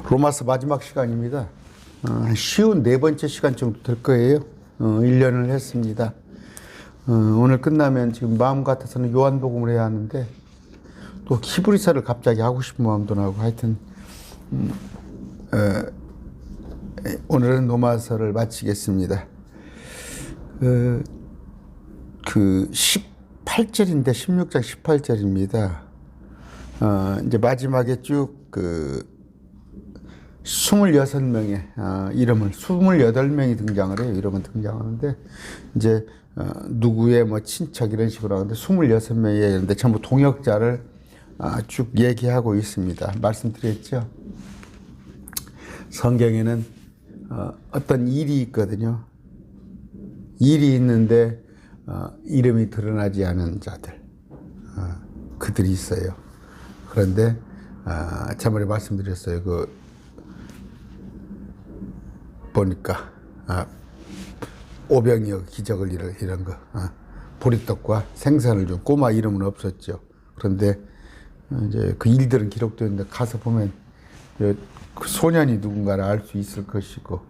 로마서 마지막 시간입니다. 쉬운 네 번째 시간 정도 될 거예요. 1년을 했습니다. 오늘 끝나면 지금 마음 같아서는 요한복음을 해야 하는데 또 히브리서를 갑자기 하고 싶은 마음도 나고 하여튼 오늘은 로마서를 마치겠습니다. 그 18절인데 16장 18절입니다. 이제 마지막에 쭉 26명의 이름을 28명이 등장을 해요. 이름은 등장하는데 이제 누구의 뭐 친척 이런 식으로 하는데 26명이 있는데 전부 동역자를 쭉 얘기하고 있습니다. 말씀드렸죠. 성경에는 어떤 일이 있거든요. 일이 있는데 이름이 드러나지 않은 자들, 그들이 있어요. 그런데 저번에 말씀드렸어요. 보니까 오병이어 기적을 이런 거 보리떡과 생선을 준 꼬마 이름은 없었죠. 그런데 이제 그 일들은 기록되었는데 가서 보면 그 소년이 누군가를 알 수 있을 것이고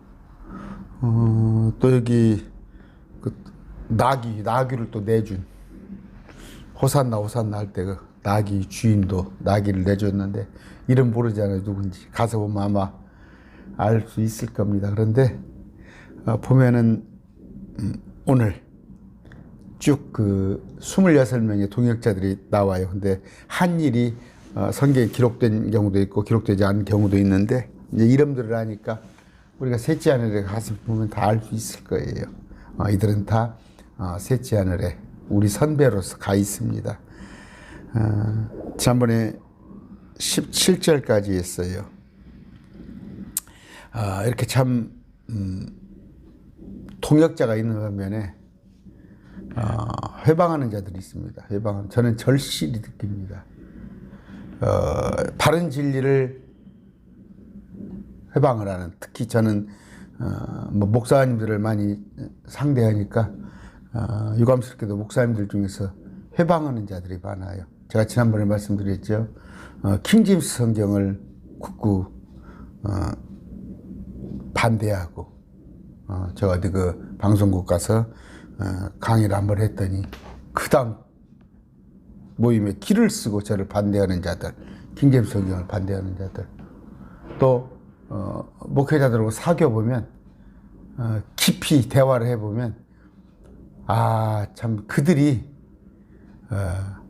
또 여기 그 나귀를 또 내준 호산나 할 때 그 나귀 주인도 나귀를 내줬는데 이름 모르잖아요. 누군지 가서 보면 아마 알 수 있을 겁니다. 그런데 보면은 오늘 쭉 26명의 동역자들이 나와요. 근데 한 일이 성경에 기록된 경우도 있고 기록되지 않은 경우도 있는데 이제 이름들을 아니까 우리가 셋째 하늘에 가서 보면 다 알 수 있을 거예요. 이들은 다 셋째 하늘에 우리 선배로서 가 있습니다. 지난번에 17절까지 했어요. 이렇게 참 동역자가 있는 반면에 회방하는 자들이 있습니다. 저는 절실히 느낍니다. 바른 진리를 회방을 하는, 특히 저는 뭐 목사님들을 많이 상대하니까 유감스럽게도 목사님들 중에서 회방하는 자들이 많아요. 제가 지난번에 말씀드렸죠. 킹제임스 성경을 굳고 반대하고 제가 어디 방송국 가서 강의를 한번 했더니 그 다음 모임에 길을 쓰고 저를 반대하는 자들, 킹제임스 성경을 반대하는 자들, 또 목회자들하고 사귀어보면 깊이 대화를 해보면 참 그들이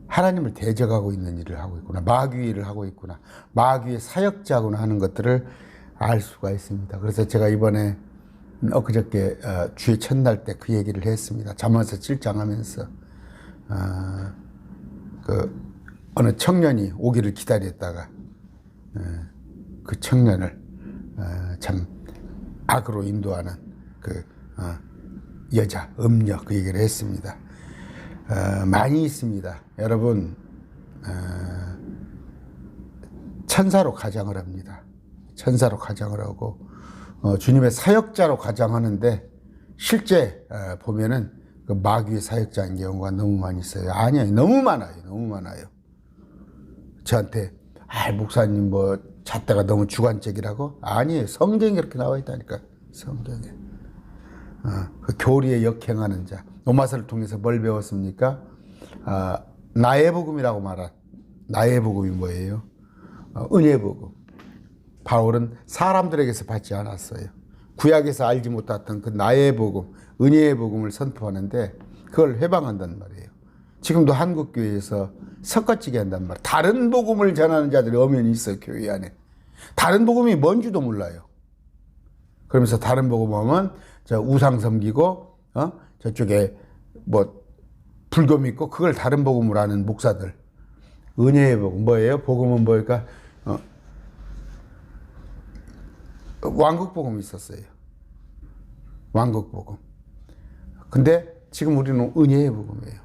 하나님을 대적하고 있는 일을 하고 있구나, 마귀 일을 하고 있구나, 마귀의 사역자구나 하는 것들을 알 수가 있습니다. 그래서 제가 이번에 엊그저께 주의 첫날 때 그 얘기를 했습니다. 잠언서 7장 하면서 어느 청년이 오기를 기다렸다가 그 청년을 참 악으로 인도하는 여자, 음녀 그 얘기를 했습니다. 많이 있습니다. 여러분, 천사로 가장을 합니다. 천사로 가장을 하고 주님의 사역자로 가장하는데 실제 보면은 그 마귀의 사역자인 경우가 너무 많이 있어요. 아니에요. 너무 많아요. 저한테 목사님 뭐 잣대가 너무 주관적이라고? 아니에요. 성경에 그렇게 나와 있다니까. 성경에. 그 교리에 역행하는 자. 로마서를 통해서 뭘 배웠습니까? 나의 복음이라고 말한 나의 복음이 뭐예요? 은혜 복음. 바울은 사람들에게서 받지 않았어요. 구약에서 알지 못했던 그 나의 복음, 은혜의 복음을 선포하는데 그걸 회방한단 말이에요. 지금도 한국교회에서 섞어지게 한단 말이에요. 다른 복음을 전하는 자들이 엄연히 있어요. 교회 안에. 다른 복음이 뭔지도 몰라요. 그러면서 다른 복음 하면 우상 섬기고 저쪽에 뭐 불교 믿고 그걸 다른 복음으로 하는 목사들. 은혜의 복음 뭐예요? 복음은 뭘까? 왕국복음이 있었어요. 왕국복음. 근데 지금 우리는 은혜의 복음이에요.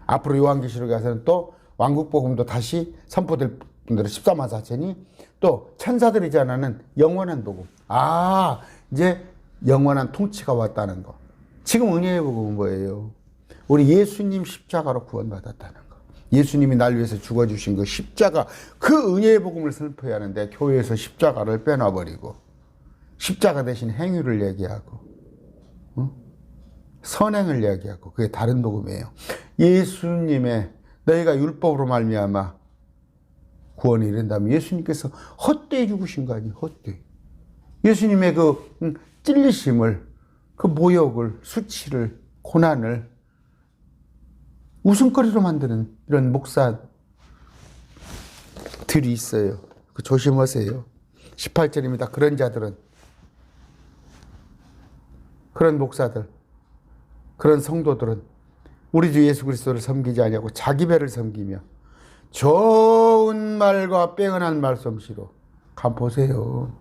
앞으로 요한계시록에 가서는 또 왕국복음도 다시 선포될 분들은 14만 4천이 또 천사들이지 않는 영원한 복음. 이제 영원한 통치가 왔다는 거. 지금 은혜의 복음은 뭐예요? 우리 예수님 십자가로 구원받았다는 거. 예수님이 날 위해서 죽어주신 그 십자가, 그 은혜의 복음을 선포해야 하는데 교회에서 십자가를 빼놔버리고 십자가 대신 행위를 얘기하고 선행을 얘기하고, 그게 다른 복음이에요. 예수님의 너희가 율법으로 말미암아 구원에 이른다면 예수님께서 헛되이 죽으신 거 아니에요. 헛되이. 예수님의 그 찔리심을, 그 모욕을, 수치를, 고난을 웃음거리로 만드는 이런 목사들이 있어요. 그 조심하세요. 18절입니다. 그런 자들은, 그런 목사들, 그런 성도들은 우리 주 예수 그리스도를 섬기지 아니하고 자기 배를 섬기며 좋은 말과 빼어난 말솜씨로, 가 보세요.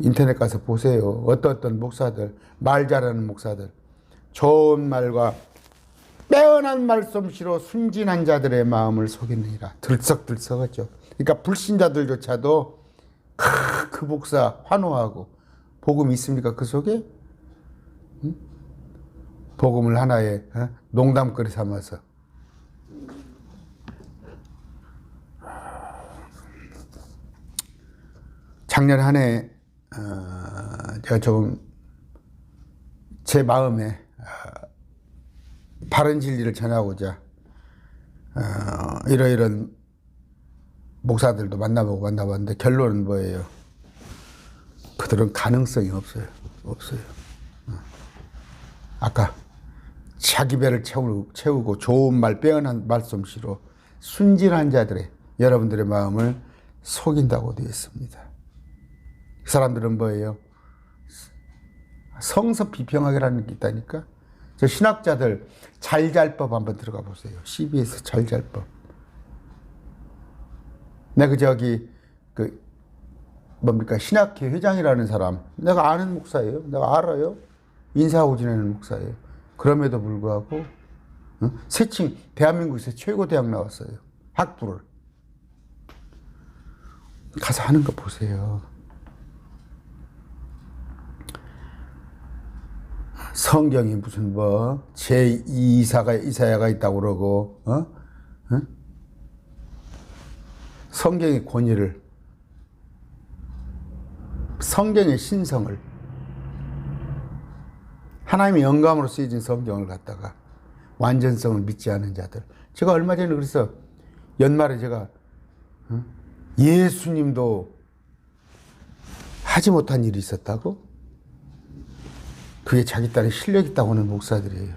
인터넷 가서 보세요. 어떤 목사들, 말 잘하는 목사들, 좋은 말과 빼어난 말솜씨로 순진한 자들의 마음을 속이느니라. 들썩들썩하죠. 그러니까 불신자들조차도 그 목사 환호하고, 복음 있습니까 그 속에? 복음을 하나의 농담거리 삼아서. 작년 한 해 제가 조금 제 마음에 바른 진리를 전하고자 이런 목사들도 만나봤는데 결론은 뭐예요? 그들은 가능성이 없어요. 아까 자기 배를 채우고 좋은 말, 빼어난 말솜씨로 순진한 자들의, 여러분들의 마음을 속인다고 되어 있습니다. 그 사람들은 뭐예요? 성서 비평학이라는 게 있다니까. 저 신학자들 잘잘법 한번 들어가 보세요. CBS 잘잘법. 내가 뭡니까? 신학회 회장이라는 사람, 내가 아는 목사예요. 내가 알아요. 인사하고 지내는 목사예요. 그럼에도 불구하고 세칭 대한민국에서 최고 대학 나왔어요. 학부를. 가서 하는 거 보세요. 성경이 무슨 제2이사야가 있다고 그러고, 성경의 권위를, 성경의 신성을, 하나님의 영감으로 쓰여진 성경을 갖다가 완전성을 믿지 않은 자들. 제가 얼마 전에 그래서 연말에 제가 예수님도 하지 못한 일이 있었다고? 그게 자기 딸의 실력이 있다고 하는 목사들이에요.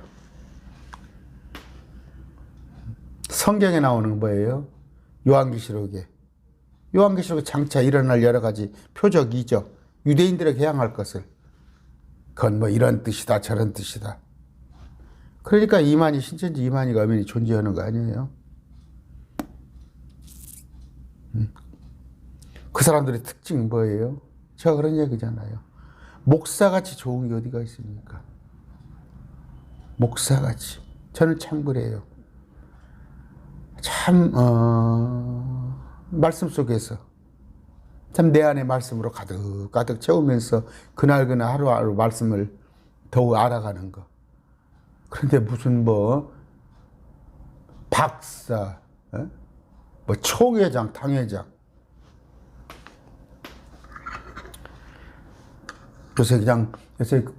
성경에 나오는 뭐예요? 요한계시록에 장차 일어날 여러 가지 표적, 이적, 유대인들에게 향할 것을, 그건 뭐 이런 뜻이다 저런 뜻이다. 그러니까 이만희, 신천지 이만희 가면이 존재하는 거 아니에요? 그 사람들의 특징은 뭐예요? 제가 그런 얘기잖아요. 목사같이 좋은 게 어디가 있습니까? 목사같이. 저는 참 그래요. 참 말씀 속에서 참 내 안에 말씀으로 가득 채우면서 그날그날 하루하루 말씀을 더욱 알아가는 거. 그런데 무슨 박사, 총회장, 당회장, 요새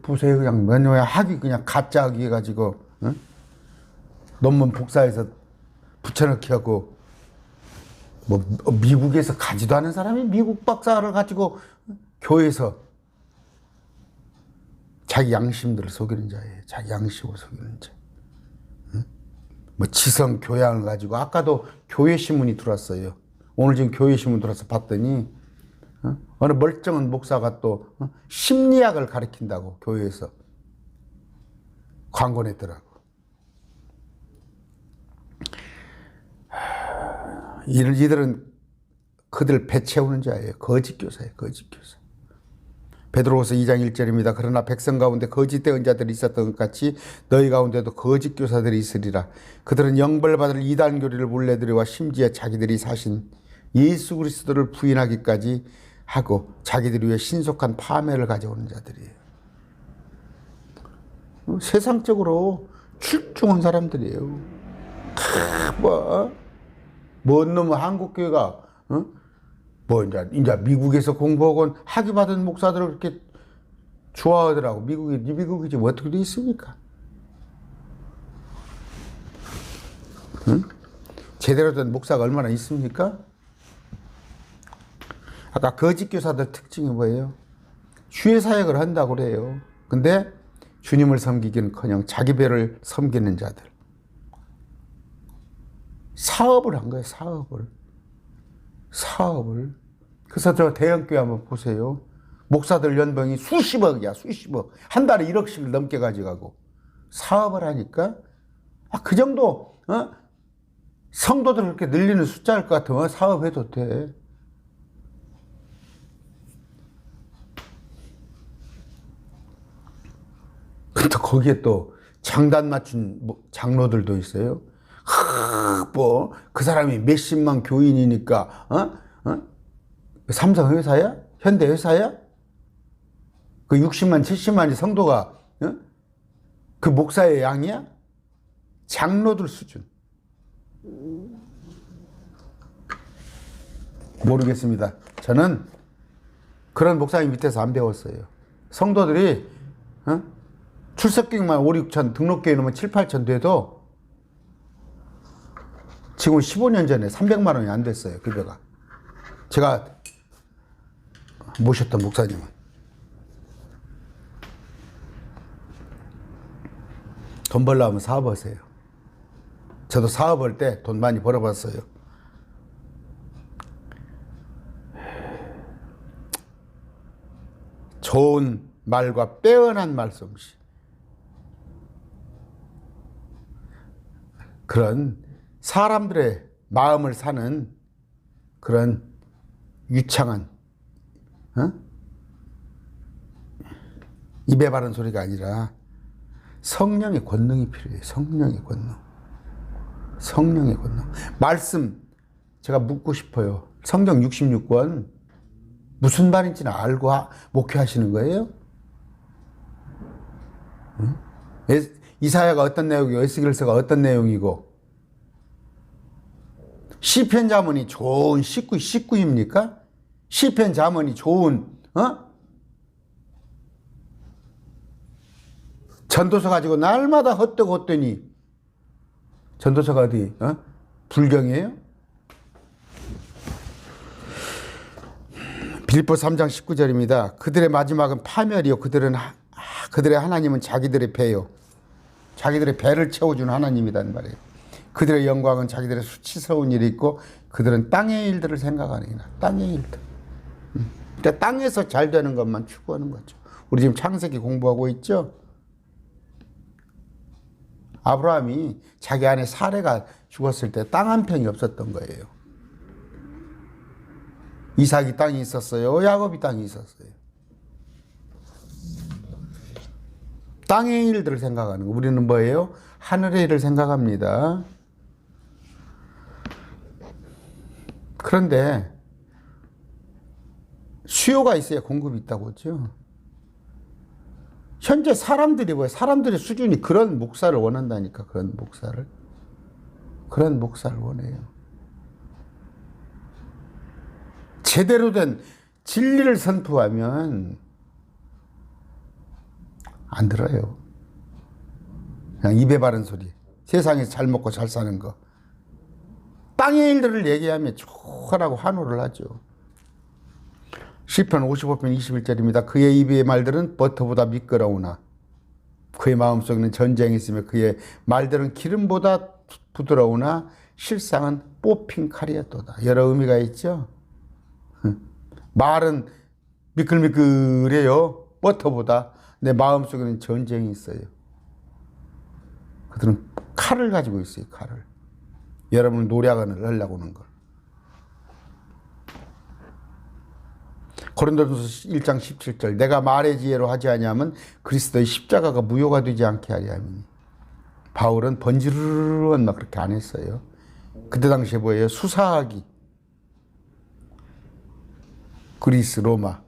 보세요. 그냥 뭐냐 학위 그냥 가짜 학위 해가지고 논문 복사해서 붙여넣기 하고, 미국에서 가지도 않은 사람이 미국 박사를 가지고 교회에서 자기 양심들을 속이는 자예요. 자기 양심을 속이는 자. 지성 교양을 가지고, 아까도 교회 신문이 들어왔어요. 오늘 지금 교회 신문 들어와서 봤더니 어느 멀쩡한 목사가 또 심리학을 가르친다고 교회에서 광고 냈더라고. 이들은 그들 배 채우는 자예요. 거짓 교사예요. 거짓 교사. 베드로후서 2장 1절입니다. 그러나 백성 가운데 거짓된 자들이 있었던 것 같이 너희 가운데도 거짓 교사들이 있으리라. 그들은 영벌받을 이단 교리를 몰래들이와 심지어 자기들이 사신 예수 그리스도를 부인하기까지 하고 자기들이 위해 신속한 파멸을 가져오는 자들이에요. 세상적으로 출중한 사람들이에요. 뭔 놈의 한국교회가, 이제 미국에서 공부하고 학위받은 목사들을 그렇게 좋아하더라고. 미국이지 뭐 어떻게 돼 있습니까? 제대로 된 목사가 얼마나 있습니까? 아까 거짓 교사들 특징이 뭐예요? 주의 사역을 한다고 그래요. 근데 주님을 섬기기는커녕 자기 배를 섬기는 자들. 사업을 한 거예요. 사업을. 그래서 저 대형교회 한번 보세요. 목사들 연봉이 수십억이야. 수십억. 한 달에 1억씩 넘게 가져가고 사업을 하니까 그 정도 성도들 그렇게 늘리는 숫자일 것 같으면 사업해도 돼. 근데 거기에 또 장단 맞춘 장로들도 있어요. 그 사람이 몇십만 교인이니까, 삼성 회사야? 현대 회사야? 그 60만, 70만이 성도가, 그 목사의 양이야? 장로들 수준. 모르겠습니다. 저는 그런 목사님 밑에서 안 배웠어요. 성도들이, 출석객만 5, 6천, 등록교에 넣으면 7, 8천 돼도 지금 15년 전에 300만 원이 안 됐어요. 급여가. 제가 모셨던 목사님은. 돈 벌려면 사업하세요. 저도 사업할 때 돈 많이 벌어봤어요. 좋은 말과 빼어난 말솜씨. 그런 사람들의 마음을 사는 그런 유창한 입에 바른 소리가 아니라 성령의 권능이 필요해요. 성령의 권능. 말씀 제가 묻고 싶어요. 성경 66권 무슨 말인지는 알고 목회하시는 거예요? 이사야가 어떤 내용이고 에스겔서가 어떤 내용이고 시편 자문이 좋은 식구입니까? 시편 자문이 좋은 전도서 가지고 날마다 헛되니 전도서가 어디 불경이에요? 빌립보 3장 19절입니다. 그들의 마지막은 파멸이요 그들의 하나님은 자기들의 배요. 자기들의 배를 채워주는 하나님이란 말이에요. 그들의 영광은 자기들의 수치스러운 일이 있고 그들은 땅의 일들을 생각하느니라. 땅의 일들. 그러니까 땅에서 잘 되는 것만 추구하는 거죠. 우리 지금 창세기 공부하고 있죠. 아브라함이 자기 아내 사레가 죽었을 때 땅 한 평이 없었던 거예요. 이삭이 땅이 있었어요. 야곱이 땅이 있었어요. 땅의 일들을 생각하는 거. 우리는 뭐예요? 하늘의 일을 생각합니다. 그런데 수요가 있어야 공급이 있다고 했죠. 현재 사람들의 수준이 그런 목사를 원한다니까. 그런 목사를 원해요. 제대로 된 진리를 선포하면 안 들어요. 그냥 입에 바른 소리. 세상에서 잘 먹고 잘 사는 거. 땅의 일들을 얘기하면 좋아라고 환호를 하죠. 시편 55편 21절입니다. 그의 입의 말들은 버터보다 미끄러우나 그의 마음속에는 전쟁이 있으며 그의 말들은 기름보다 부드러우나 실상은 뽑힌 칼이었도다. 여러 의미가 있죠. 말은 미끌미끌해요. 버터보다. 내 마음속에는 전쟁이 있어요. 그들은 칼을 가지고 있어요. 칼을. 여러분 노략을 하려고 하는 걸. 고린도전서 1장 17절 내가 말의 지혜로 하지 아니하면 그리스도의 십자가가 무효가 되지 않게 하리 함이니. 바울은 번지르르 막 그렇게 안 했어요. 그때 당시에 뭐예요? 수사하기. 그리스 로마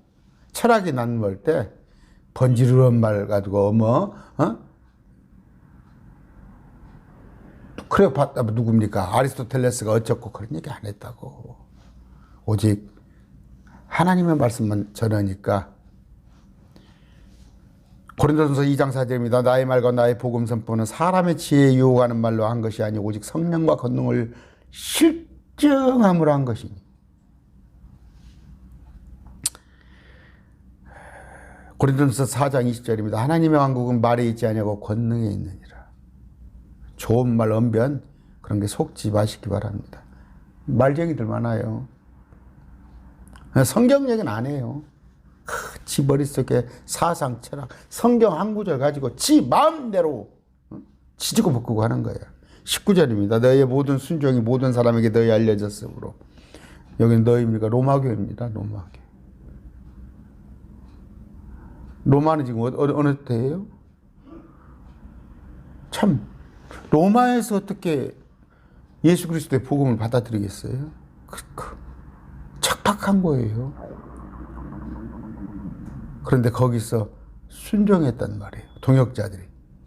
철학이 난무할 때 번지르르 말 가지고 클레오파트라 누굽니까? 아리스토텔레스가 어쩌고 그런 얘기 안 했다고. 오직 하나님의 말씀만 전하니까. 고린도전서 2장 4절입니다. 나의 말과 나의 복음 선포는 사람의 지혜에 유혹하는 말로 한 것이 아니고 오직 성령과 권능을 실증함으로 한 것이니. 고린도전서 4장 20절입니다. 하나님의 왕국은 말에 있지 아니하고 권능에 있느니라. 좋은 말 언변 그런 게 속지 마시기 바랍니다. 말쟁이들 많아요. 성경 얘기는 안 해요. 지 머릿속에 사상, 철학, 성경 한 구절 가지고 지 마음대로 지지고 볶고 하는 거예요. 19절입니다. 너희의 모든 순종이 모든 사람에게 너희 알려졌으므로. 여기는 너희입니까? 로마교입니다. 로마교. 로마는 지금 어느 때예요? 참 로마에서 어떻게 예수 그리스도의 복음을 받아들이겠어요? 척박한 거예요. 그런데 거기서 순종했단 말이에요. 동역자들이.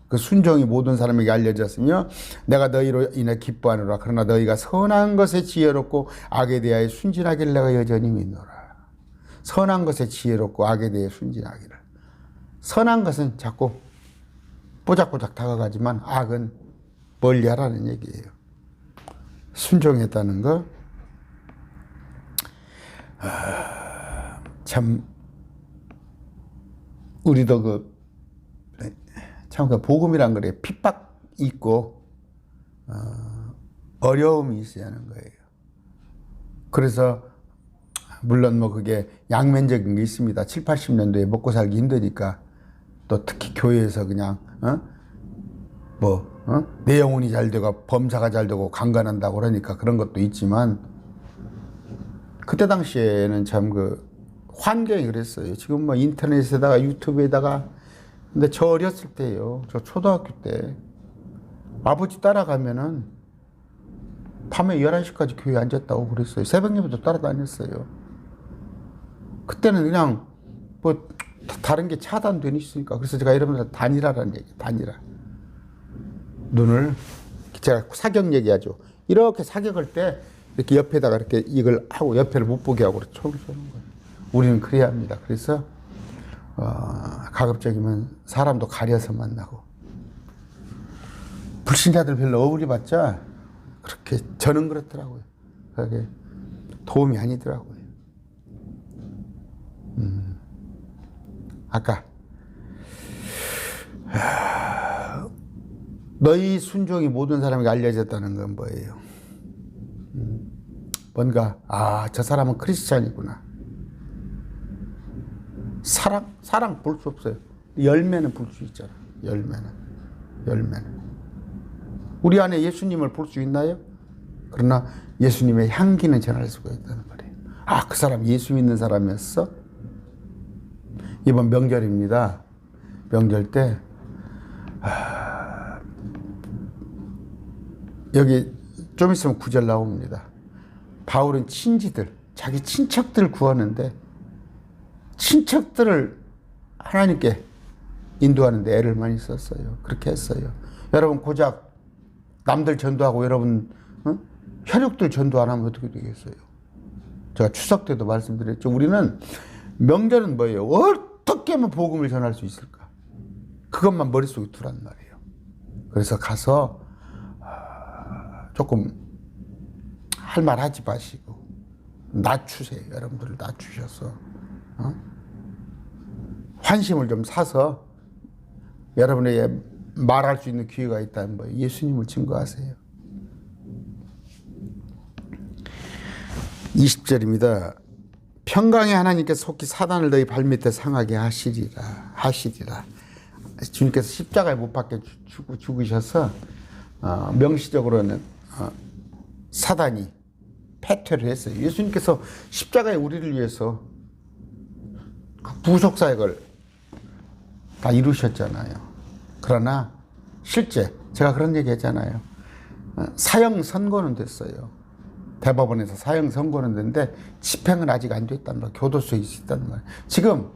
그 순종이 모든 사람에게 알려졌으며 내가 너희로 인해 기뻐하노라. 그러나 너희가 선한 것에 지혜롭고 악에 대하여 순진하기를 내가 여전히 믿노라. 선한 것에 지혜롭고 악에 대해 순진하기를. 선한 것은 자꾸 뽀짝뽀짝 다가가지만 악은 멀리하라는 얘기예요. 순종했다는 거. 참 우리도 참 복음이란 거래 핍박 있고 어려움이 있어야 하는 거예요. 그래서 물론 뭐 그게 양면적인 게 있습니다. 7, 80년도에 먹고 살기 힘드니까 또 특히 교회에서 그냥 내 영혼이 잘 되고 범사가 잘 되고 강간한다고 그러니까 그런 것도 있지만 그때 당시에는 참 환경이 그랬어요. 지금 뭐 인터넷에다가 유튜브에다가. 근데 저 어렸을 때요. 저 초등학교 때 아버지 따라가면은 밤에 11시까지 교회에 앉았다고 그랬어요. 새벽 예배도 따라다녔어요. 그때는 그냥 뭐 다른 게 차단되어 있으니까. 그래서 제가 이러면서 단일화라는 얘기, 단일화. 눈을 제가 사격 얘기하죠. 이렇게 사격할 때 이렇게 옆에다가 이렇게 이걸 하고 옆에를 못 보게 하고 총을 쏘는 거예요. 우리는 그래야 합니다. 그래서 가급적이면 사람도 가려서 만나고 불신자들 별로 어울려봤자 그렇게 저는 그렇더라고요. 그게 도움이 아니더라고요. 아까 너희 순종이 모든 사람에게 알려졌다는 건 뭐예요? 뭔가 저 사람은 크리스찬이구나. 사랑 볼 수 없어요. 열매는 볼 수 있잖아. 열매는. 우리 안에 예수님을 볼 수 있나요? 그러나 예수님의 향기는 전할 수가 있다는 말이에요. 그 사람 예수 믿는 사람이었어? 이번 명절입니다. 명절 때 여기 좀 있으면 9절 나옵니다. 바울은 자기 친척들 구하는데 친척들을 하나님께 인도하는데 애를 많이 썼어요. 그렇게 했어요. 여러분 고작 남들 전도하고 여러분 혈육들 전도 안 하면 어떻게 되겠어요? 제가 추석 때도 말씀드렸죠. 우리는 명절은 뭐예요? 어떻게 하면 복음을 전할 수 있을까? 그것만 머릿속에 두란 말이에요. 그래서 가서 조금 할 말 하지 마시고 낮추세요. 여러분들을 낮추셔서 환심을 좀 사서 여러분에게 말할 수 있는 기회가 있다는 거예요. 예수님을 증거하세요. 20절입니다. 평강의 하나님께 속히 사단을 너희 발밑에 상하게 하시리라. 주님께서 십자가에 못 박혀 죽으셔서 명시적으로는 사단이 패퇴를 했어요. 예수님께서 십자가에 우리를 위해서 부속사역을 다 이루셨잖아요. 그러나 실제 제가 그런 얘기 했잖아요. 사형 선고는 됐어요. 대법원에서 사형 선고는 됐는데 집행은 아직 안 됐단 말이에요. 교도소에 있었단 말이에요. 지금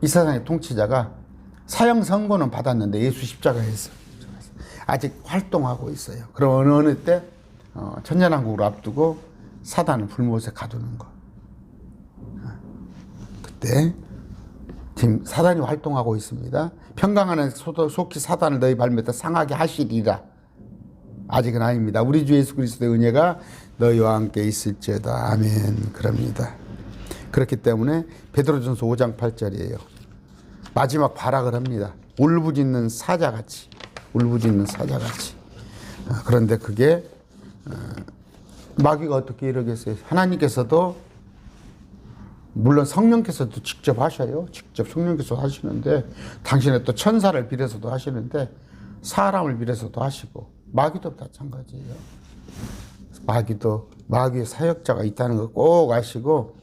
이 세상의 통치자가 사형 선고는 받았는데 예수 십자가에서 아직 활동하고 있어요. 그럼 어느 때 천년왕국을 앞두고 사단을 불못에 가두는 거. 그때 지금 사단이 활동하고 있습니다. 평강하는 속히 사단을 너희 발밑에 상하게 하시리라. 아직은 아닙니다. 우리 주 예수 그리스도의 은혜가 너희와 함께 있을지어다. 아멘. 그럽니다. 그렇기 때문에 베드로전서 5장 8절이에요. 마지막 발악을 합니다. 울부짖는 사자같이. 울부짖는 사자같이. 그런데 그게 마귀가 어떻게 이러겠어요? 하나님께서도 물론 성령께서도 직접 하셔요. 직접 성령께서 하시는데 당신의 또 천사를 빌어서도 하시는데 사람을 빌어서도 하시고 마귀도 마찬가지예요. 마귀도 마귀의 사역자가 있다는 거 꼭 아시고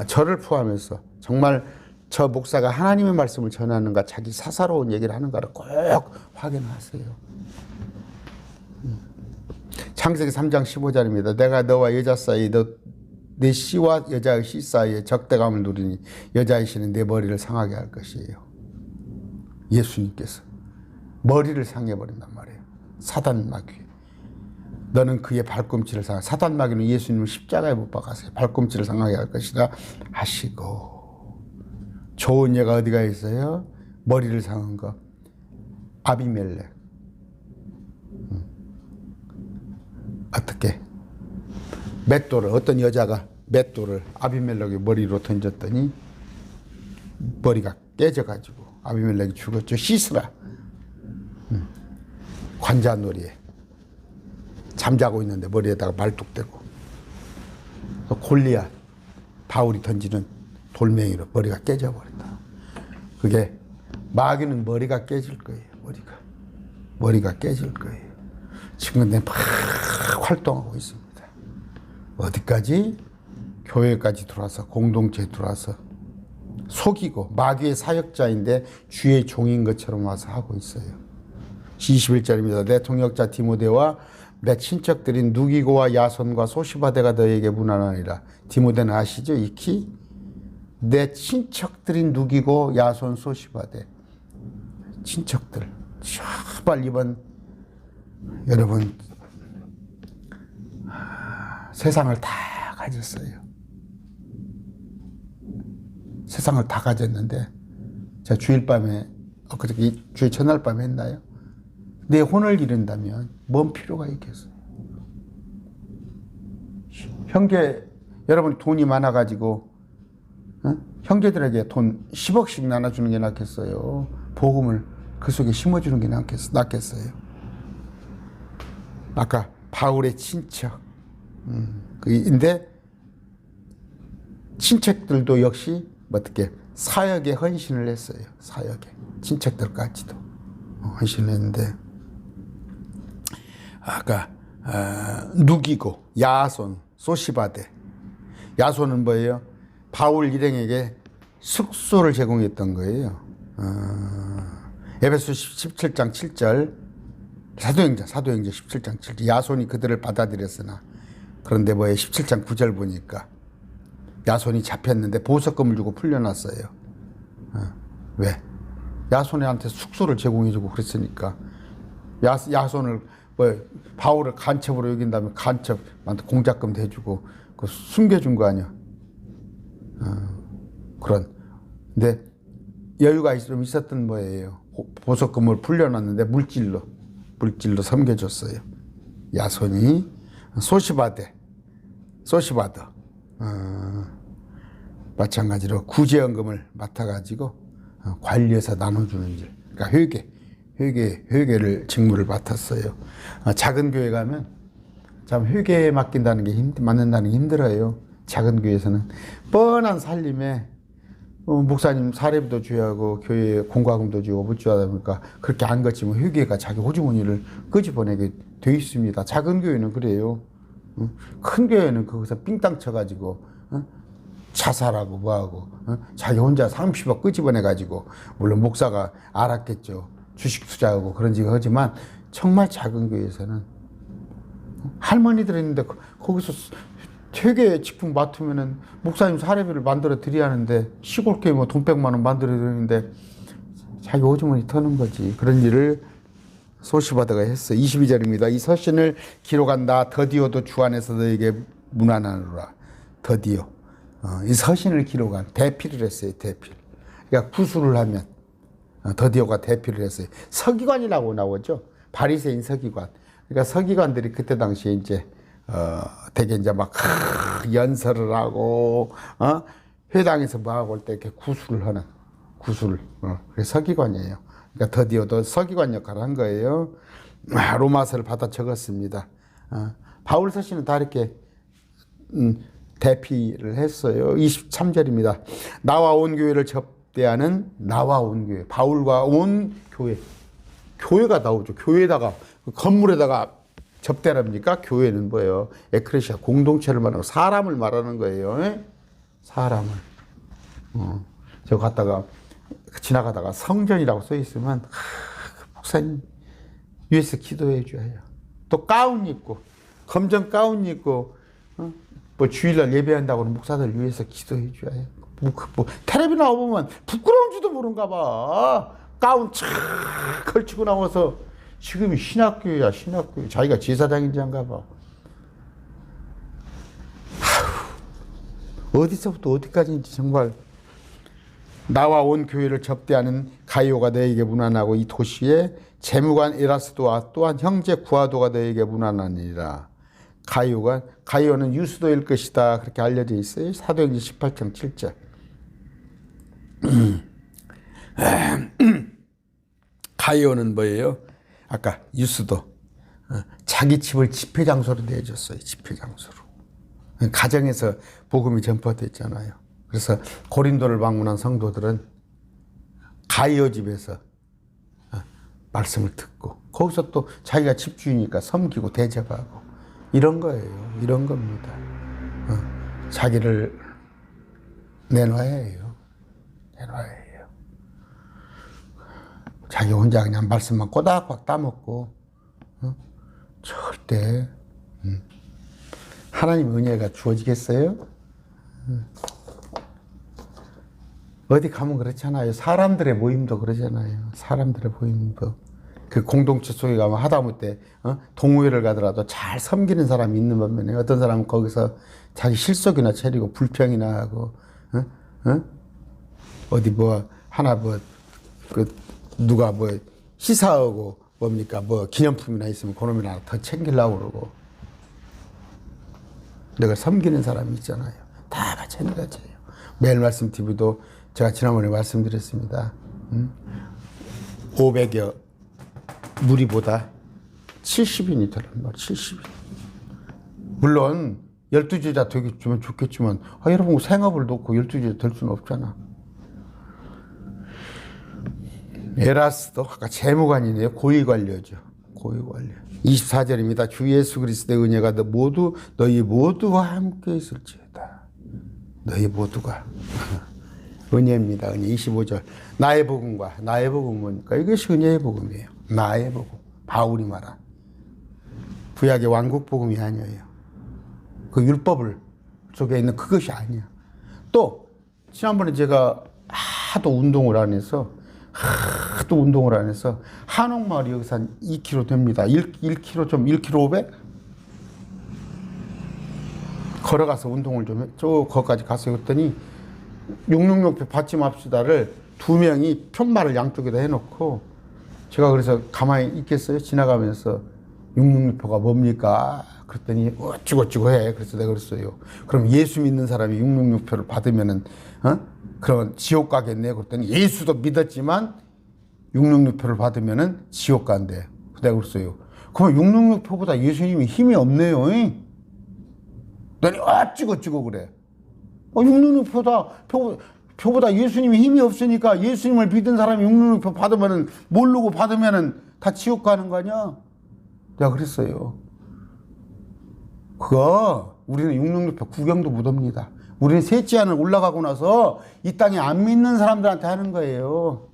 저를 포함해서 정말 저 목사가 하나님의 말씀을 전하는가 자기 사사로운 얘기를 하는가를 꼭 확인하세요. 창세기 3장 15절입니다. 내가 너와 여자 사이 내 씨와 여자의 씨 사이에 적대감을 누리니 여자의 씨는 내 머리를 상하게 할 것이에요. 예수님께서 머리를 상해버린단 말이에요. 사단 마귀. 너는 그의 발꿈치를 상하게. 사단 마귀는 예수님을 십자가에 못 박았어요. 발꿈치를 상하게 할 것이라 하시고. 좋은 예가 어디가 있어요? 머리를 상한 거. 아비멜렉. 어떻게? 맷돌을 어떤 여자가 맷돌을 아비멜렉의 머리로 던졌더니 머리가 깨져가지고 아비멜렉이 죽었죠. 시스라 관자놀이에 잠자고 있는데 머리에다가 말뚝대고 골리앗 바울이 던지는 돌멩이로 머리가 깨져버린다. 그게 마귀는 머리가 깨질 거예요. 머리가 깨질 거예요. 지금 근데 막 활동하고 있습니다. 어디까지? 교회까지 들어와서 공동체에 들어와서 속이고 마귀의 사역자인데 주의 종인 것처럼 와서 하고 있어요. 21절입니다. 내 동역자 디모데와 내 친척들인 누기고와 야손과 소시바데가 너에게 문안하니라. 디모데는 아시죠? 익히? 내 친척들인 누기고 야손 소시바데. 친척들. 제발 이번 여러분 세상을 다 가졌어요. 세상을 다 가졌는데 제가 주일 밤에 엊그저께 주일 첫날 밤에 했나요? 내 혼을 잃은다면 뭔 필요가 있겠어요? 형제 여러분 돈이 많아가지고 형제들에게 돈 10억씩 나눠주는 게 낫겠어요? 복음을 그 속에 심어주는 게 낫겠어요? 아까 바울의 친척 인데 친척들도 역시 어떻게 사역에 헌신을 했어요. 사역에 친척들까지도 헌신을 했는데 아까 누기고 야손 소시바데. 야손은 뭐예요? 바울 일행에게 숙소를 제공했던 거예요. 에베소 17장 7절 사도행전 17장 7절 야손이 그들을 받아들였으나 그런데 뭐예요? 17장 9절 보니까 야손이 잡혔는데 보석금을 주고 풀려났어요. 왜? 야손한테 숙소를 제공해주고 그랬으니까 야손을 바울을 간첩으로 여긴 다음에 간첩한테 공작금도 해주고 그 숨겨준 거 아니야. 근데 여유가 좀 있었던 거예요. 보석금을 풀려놨는데 물질로 섬겨줬어요. 야손이 소시바드 마찬가지로 구제연금을 맡아가지고 관리해서 나눠주는 일. 그러니까 회계를 직무를 맡았어요. 작은 교회 가면 참 회계에 맡긴다는 게 맡는다는 게 힘들어요. 작은 교회에서는 뻔한 살림에 목사님 사례비도 줘야 하고 교회에 공과금도 주고 못 줘야 되니까 그렇게 안 거치면 회계가 자기 호주머니를 끄집어내게 돼 있습니다. 작은 교회는 그래요. 큰 교회는 거기서 삥땅 쳐가지고 자살하고 뭐하고 자기 혼자 30억 끄집어내가지고 물론 목사가 알았겠죠. 주식 투자하고 그런 짓을 하지만 정말 작은 교회에서는 할머니들 있는데 거기서 되게 직분 맡으면은 목사님 사례비를 만들어 드려야 하는데 시골 교회 뭐 돈 100만 원 만들어 드리는데 자기 오주머니 터는 거지. 그런 일을 소시바드가 했어요. 22절입니다. 이 서신을 기록한다. 더디오도 주 안에서 너에게 문안하노라. 더디오. 이 서신을 기록한 대피를 했어요. 대필. 그러니까 구술을 하면 더디오가 대피를 했어요. 서기관이라고 나오죠. 바리새인 서기관. 그러니까 서기관들이 그때 당시에 이제 되게 이제 막 연설을 하고 회당에서 뭐 하고 올 때 이렇게 구술을 하는 구술. 그게 서기관이에요. 그러니까 더디오도 서기관 역할을 한 거예요. 로마서를 받아 적었습니다. 바울 서신은 다 이렇게 대피를 했어요. 23절입니다. 나와 온 교회를 접대하는 나와 온 교회. 바울과 온 교회. 교회가 나오죠. 교회에다가 건물에다가 접대랍니까? 교회는 뭐예요? 에크레시아 공동체를 말하는 사람을 말하는 거예요. 사람을. 저 갔다가 지나가다가 성전이라고 써 있으면 목사님 위에서 기도해 줘요. 또 가운 입고 검정 가운 입고 뭐 주일날 예배한다고 목사들 위해서 기도해 줘요. 뭐 텔레비 나오면 부끄러운 줄도 모른가 봐. 가운 촥 걸치고 나와서 지금이 신학교야 신학교. 자기가 제사장인지 한가 봐. 어디서부터 어디까지인지 정말. 나와 온 교회를 접대하는 가이오가 너에게 문안하고 이 도시에 재무관 에라스도와 또한 형제 구아도가 너에게 문안하니라. 가이오는 유스도일 것이다. 그렇게 알려져 있어요. 사도행전 18장 7절. 가이오는 뭐예요? 아까 유스도. 자기 집을 집회 장소로 내줬어요. 집회 장소로. 가정에서 복음이 전파됐잖아요. 그래서 고린도를 방문한 성도들은 가이오 집에서 말씀을 듣고 거기서 또 자기가 집주인이니까 섬기고 대접하고 이런 거예요. 이런 겁니다. 자기를 내놔야 해요. 내놔야 해요. 자기 혼자 그냥 말씀만 꼬닥꼬닥 따먹고 절대 하나님 은혜가 주어지겠어요? 어디 가면 그렇잖아요. 사람들의 모임도 그러잖아요. 사람들의 모임도. 그 공동체 속에 가면 하다못해 동호회를 가더라도 잘 섬기는 사람이 있는 반면에 어떤 사람은 거기서 자기 실속이나 차리고 불평이나 하고 어디 뭐 하나 뭐 그 누가 뭐 시사하고 뭡니까 뭐 기념품이나 있으면 그놈이나 하나 더 챙기려고 그러고 내가 섬기는 사람이 있잖아요. 다 마찬가지예요. 매일 말씀 TV도 제가 지난번에 말씀드렸습니다. 500여 무리보다 70인이 되는 말, 70인. 물론 12제자 되겠지만 좋겠지만 여러분 생업을 놓고 12제자 될 수는 없잖아. 에라스도 아까 재무관이네요. 고위관료죠. 고위관료. 24절입니다. 주 예수 그리스도의 은혜가 너희 모두와 함께 있을지어다. 너희 모두가. 은혜입니다. 은혜. 25절. 나의 복음과 나의 복음은 뭡니까? 이것이 은혜의 복음이에요. 나의 복음. 바울이 말한. 구약의 왕국 복음이 아니에요. 그 율법을 속에 있는 그것이 아니야. 또 지난번에 제가 하도 운동을 안 해서 한옥마을이 여기서 한 2km 됩니다. 1km 좀 1km 500? 걸어가서 운동을 좀 저 거기까지 가서 했더니 666표 받지 맙시다를 2명이 편말을 양쪽에다 해놓고 제가 그래서 가만히 있겠어요? 지나가면서 666표가 뭡니까? 그랬더니 어찌고찌고 해. 그래서 내가 그랬어요. 그럼 예수 믿는 사람이 666표를 받으면은 그런 지옥 가겠네. 그랬더니 예수도 믿었지만 666표를 받으면은 지옥 간대. 내가 그랬어요. 그러면 666표보다 예수님이 힘이 없네요. 너니 어찌고찌고 그래. 666표보다 예수님이 힘이 없으니까 예수님을 믿은 사람이 666표 받으면은 모르고 받으면은 다 지옥 가는 거 아니야? 내가 그랬어요. 그거 우리는 666표 구경도 못 합니다. 우리는 셋째 하늘 올라가고 나서 이 땅에 안 믿는 사람들한테 하는 거예요.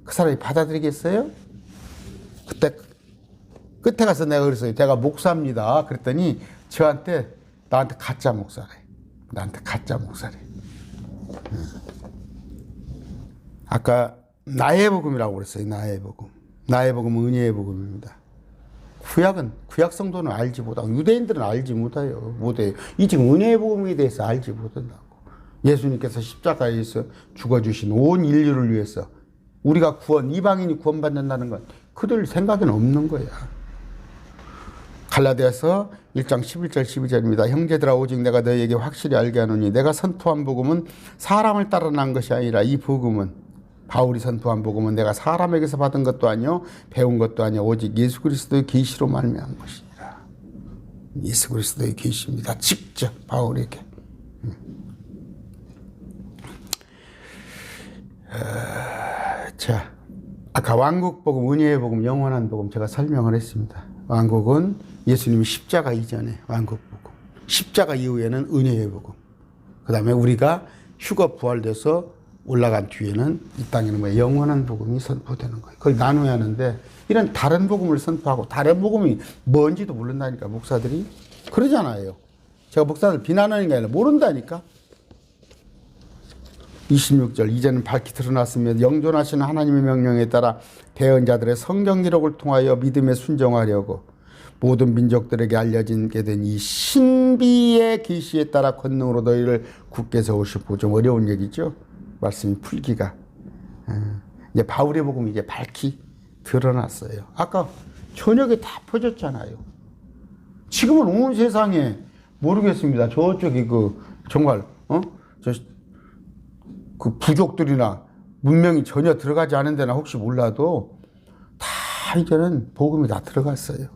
그 사람이 받아들이겠어요? 그때 끝에 가서 내가 그랬어요. 제가 목사입니다. 그랬더니 나한테 가짜 목사래. 나한테 가짜 목사래. 아까 나의 복음이라고 그랬어요. 나의 복음. 나의 복음은 은혜의 복음입니다. 구약 성도는 알지 못하고 유대인들은 알지 못해요. 이 지금 은혜의 복음에 대해서 알지 못한다고. 예수님께서 십자가에서 죽어주신 온 인류를 위해서 우리가 이방인이 구원받는다는 건 그들 생각에는 없는 거야. 갈라디아서 1장 11절 12절입니다. 형제들아 오직 내가 너희에게 확실히 알게 하노니 내가 선포한 복음은 사람을 따라 난 것이 아니라 이 복음은 바울이 선포한 복음은 내가 사람에게서 받은 것도 아니요 배운 것도 아니요 오직 예수 그리스도의 계시로 말미암은 것이니라. 예수 그리스도의 계시입니다. 직접 바울에게. 자, 아까 왕국 복음, 은혜의 복음, 영원한 복음 제가 설명을 했습니다. 왕국은 예수님이 십자가 이전에 왕국 복음, 십자가 이후에는 은혜의 복음, 그 다음에 우리가 휴거 부활돼서 올라간 뒤에는 이 땅에는 뭐 영원한 복음이 선포되는 거예요. 그걸 나눠야 하는데 이런 다른 복음을 선포하고 다른 복음이 뭔지도 모른다니까 목사들이 그러잖아요. 제가 목사들 비난하는 게 아니라 모른다니까. 26절 이제는 밝히 드러났으며 영존하시는 하나님의 명령에 따라 대언자들의 성경 기록을 통하여 믿음에 순종하려고 모든 민족들에게 알려지게 된 이 신비의 계시에 따라 권능으로 너희를 굳게 세우시고 좀 어려운 얘기죠. 말씀이 풀기가. 이제 바울의 복음이 이제 밝히 드러났어요. 아까 저녁에 다 퍼졌잖아요. 지금은 온 세상에 모르겠습니다. 저쪽이 정말 그 부족들이나 문명이 전혀 들어가지 않은 데나 혹시 몰라도 다 이제는 복음이 다 들어갔어요.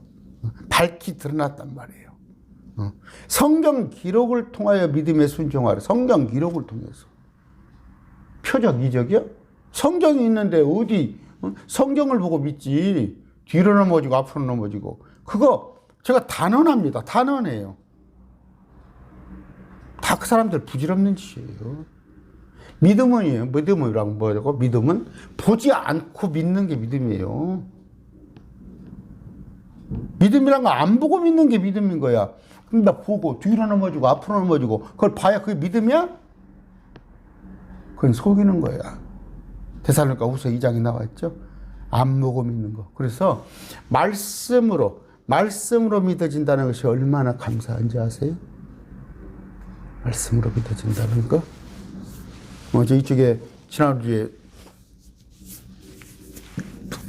밝히 드러났단 말이에요. 성경 기록을 통하여 믿음에 순종하라. 성경 기록을 통해서. 표적 이적이요? 성경이 있는데 어디 성경을 보고 믿지. 뒤로 넘어지고 앞으로 넘어지고. 그거 제가 단언합니다. 단언해요. 다 그 사람들 부질없는 짓이에요. 믿음은이에요. 믿음이란 뭐라고? 믿음은 보지 않고 믿는 게 믿음이에요. 믿음이란 거 안 보고 믿는 게 믿음인 거야. 그럼 나 보고 뒤로 넘어지고 앞으로 넘어지고 그걸 봐야 그게 믿음이야? 그건 속이는 거야. 데살로니가후서 2장에 나와 있죠. 안 보고 믿는 거. 그래서 말씀으로 믿어진다는 것이 얼마나 감사한지 아세요? 말씀으로 믿어진다는 거. 저 이쪽에 지난주에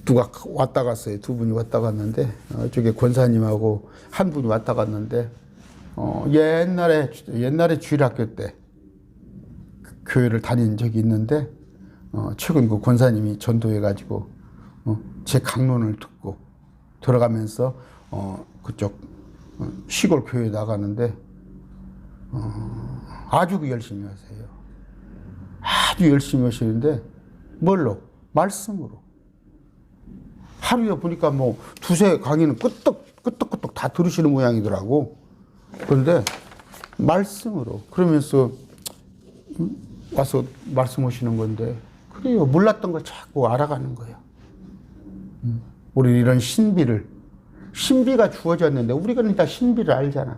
누가 왔다 갔어요. 두 분이 왔다 갔는데 이쪽에 권사님하고 한 분이 왔다 갔는데 옛날에 주일학교 때 교회를 다닌 적이 있는데 최근 그 권사님이 전도해가지고 제 강론을 듣고 들어가면서 그쪽 시골 교회에 나가는데 아주 열심히 하세요. 아주 열심히 하시는데 뭘로? 말씀으로. 하루에 보니까 뭐 두세 강의는 끄떡끄떡 다 들으시는 모양이더라고. 그런데 말씀으로 그러면서 와서 말씀하시는 건데 그래요. 몰랐던 걸 자꾸 알아가는 거예요. 우리 이런 신비가 주어졌는데 우리가 다 신비를 알잖아.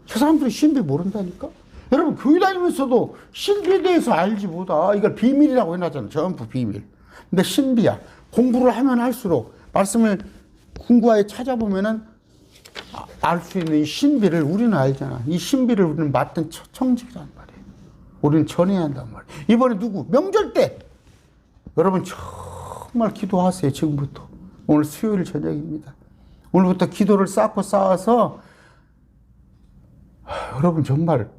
저 사람들이 신비 모른다니까? 여러분 교회 다니면서도 신비에 대해서 알지 못하. 이걸 비밀이라고 해놨잖아. 전부 비밀. 근데 신비야. 공부를 하면 할수록 말씀을 궁구하에 찾아보면은 알 수 있는 이 신비를 우리는 알잖아. 이 신비를 우리는 맡은 청직이란 말이에요. 우리는 전해야 한단 말이에요. 이번에 명절 때 여러분 정말 기도하세요. 지금부터. 오늘 수요일 저녁입니다. 오늘부터 기도를 쌓아서 여러분 정말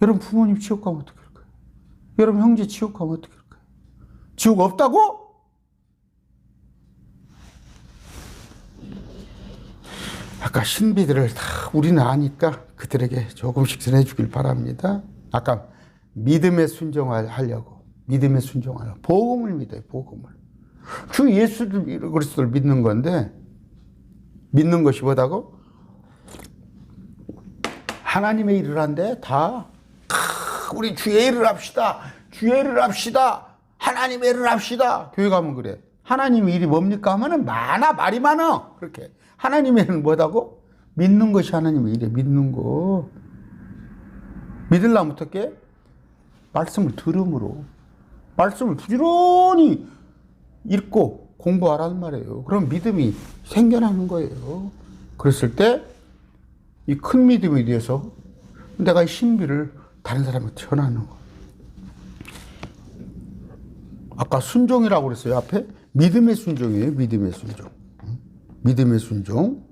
여러분 부모님 지옥 가면 어떻게 할 거예요? 여러분 형제 지옥 가면 어떻게 할 거예요? 지옥 없다고? 아까 신비들을 다 우리는 아니까 그들에게 조금씩 전해주길 바랍니다. 아까 믿음에 순종하려고 복음을 믿어요. 복음을. 주 예수 그리스도를 믿는 건데 믿는 것이 뭐다고? 하나님의 일을 한대. 다 우리 주의 일을 합시다. 주의 일을 합시다. 하나님의 일을 합시다. 교회 가면 그래. 하나님의 일이 뭡니까 하면은 말이 많아. 그렇게. 하나님의 일은 뭐다고? 믿는 것이 하나님의 일이야. 믿는 거. 믿으려면 어떻게? 말씀을 들음으로. 말씀을 부지런히 읽고 공부하라는 말이에요. 그럼 믿음이 생겨나는 거예요. 그랬을 때 이 큰 믿음에 대해서 내가 이 신비를 다른 사람한테 전하는 거. 아까 순종이라고 그랬어요. 앞에 믿음의 순종이에요. 믿음의 순종. 믿음의 순종.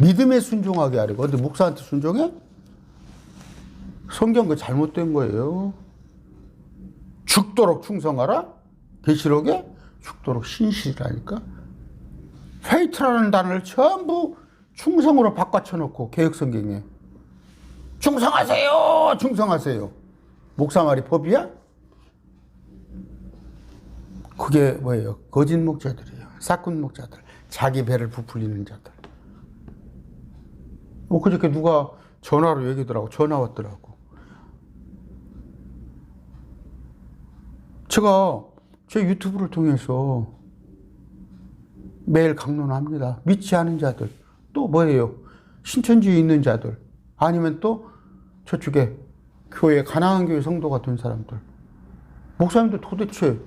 믿음에 순종하게 하려고. 근데 목사한테 순종해? 성경 그 잘못된 거예요. 죽도록 충성하라? 계시록에 죽도록 신실이라니까. 페이트라는 단어를 전부 충성으로 바꿔쳐놓고 개혁성경에 충성하세요! 충성하세요. 목사 말이 법이야? 그게 뭐예요? 거짓 목자들이에요. 사꾼 목자들. 자기 배를 부풀리는 자들. 그저께 누가 전화로 얘기하더라고. 전화 왔더라고. 제가 제 유튜브를 통해서 매일 강론합니다. 믿지 않은 자들. 또 뭐예요? 신천지에 있는 자들. 아니면 또 저쪽에 교회, 가나안 교회 성도가 된 사람들. 목사님들 도대체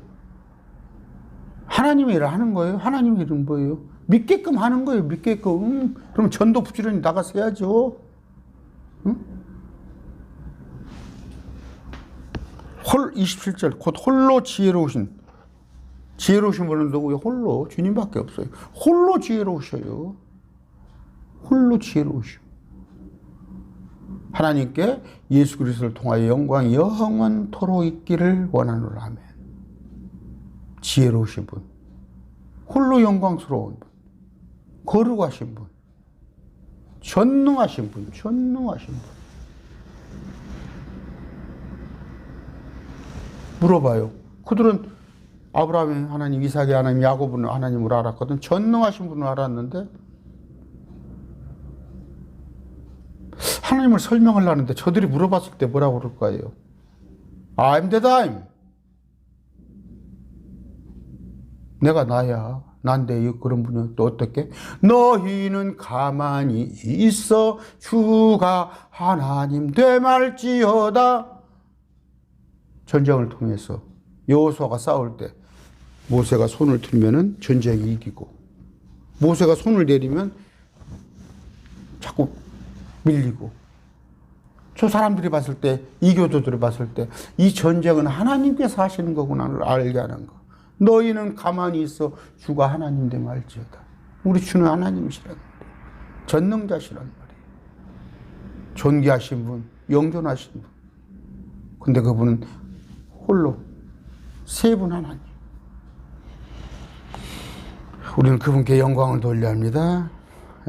하나님의 일을 하는 거예요? 하나님의 일은 뭐예요? 믿게끔 하는 거예요. 믿게끔. 그럼 전도 부지런히 나가서 해야죠. 응? 27절 곧 홀로 지혜로우신 분은 누구예요? 홀로 주님밖에 없어요. 홀로 지혜로우셔요. 홀로 지혜로우셔. 하나님께 예수 그리스도를 통하여 영광이 영원토록 있기를 원하노라. 아멘. 지혜로우신 분, 홀로 영광스러운 분, 거룩하신 분, 전능하신 분, 전능하신 분. 물어봐요. 그들은 아브라함의 하나님, 이삭의 하나님, 야곱은 하나님을 알았거든. 전능하신 분을 알았는데 하나님을 설명을 하는데 저들이 물어봤을 때 뭐라고 그럴 거예요? I'm the time. 내가 나야. 난데 그런 분이 또 어떻게? 너희는 가만히 있어 주가 하나님 되말지어다. 전쟁을 통해서 여호수아가 싸울 때 모세가 손을 들면은 전쟁이 이기고, 모세가 손을 내리면 자꾸 밀리고. 저 사람들이 봤을 때, 이교도들이 봤을 때 이 전쟁은 하나님께서 하시는 거구나를 알게 하는 거. 너희는 가만히 있어 주가 하나님 되면 알지어다. 우리 주는 하나님이시라는 거예요. 전능자시란 말이에요. 존귀하신 분, 영존하신 분. 근데 그분은 홀로 세 분 하나님. 우리는 그분께 영광을 돌려야 합니다.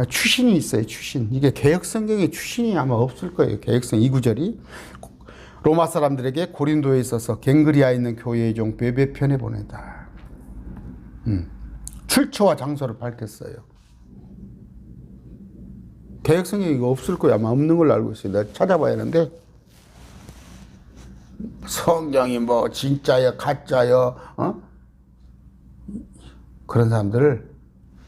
추신이 있어요. 추신. 이게 개혁성경에 추신이 아마 없을 거예요. 개혁성 2구절이 로마 사람들에게 고린도에 있어서 갱그리아에 있는 교회의 종 베베편에 보낸다. 출처와 장소를 밝혔어요. 개혁성경에 이거 없을 거예요. 아마 없는 걸로 알고 있어요. 내가 찾아봐야 하는데 성경이 뭐 진짜여 가짜여 그런 사람들을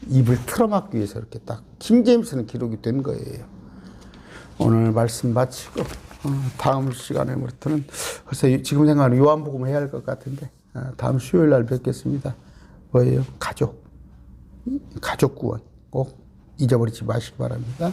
입을 틀어막기 위해서 이렇게 딱 킹제임스는 기록이 된 거예요. 오늘 말씀 마치고 다음 시간에부터는 글쎄 지금 생각하는 요한복음 해야 할 것 같은데 다음 수요일 날 뵙겠습니다. 뭐예요? 가족 구원 꼭 잊어버리지 마시기 바랍니다.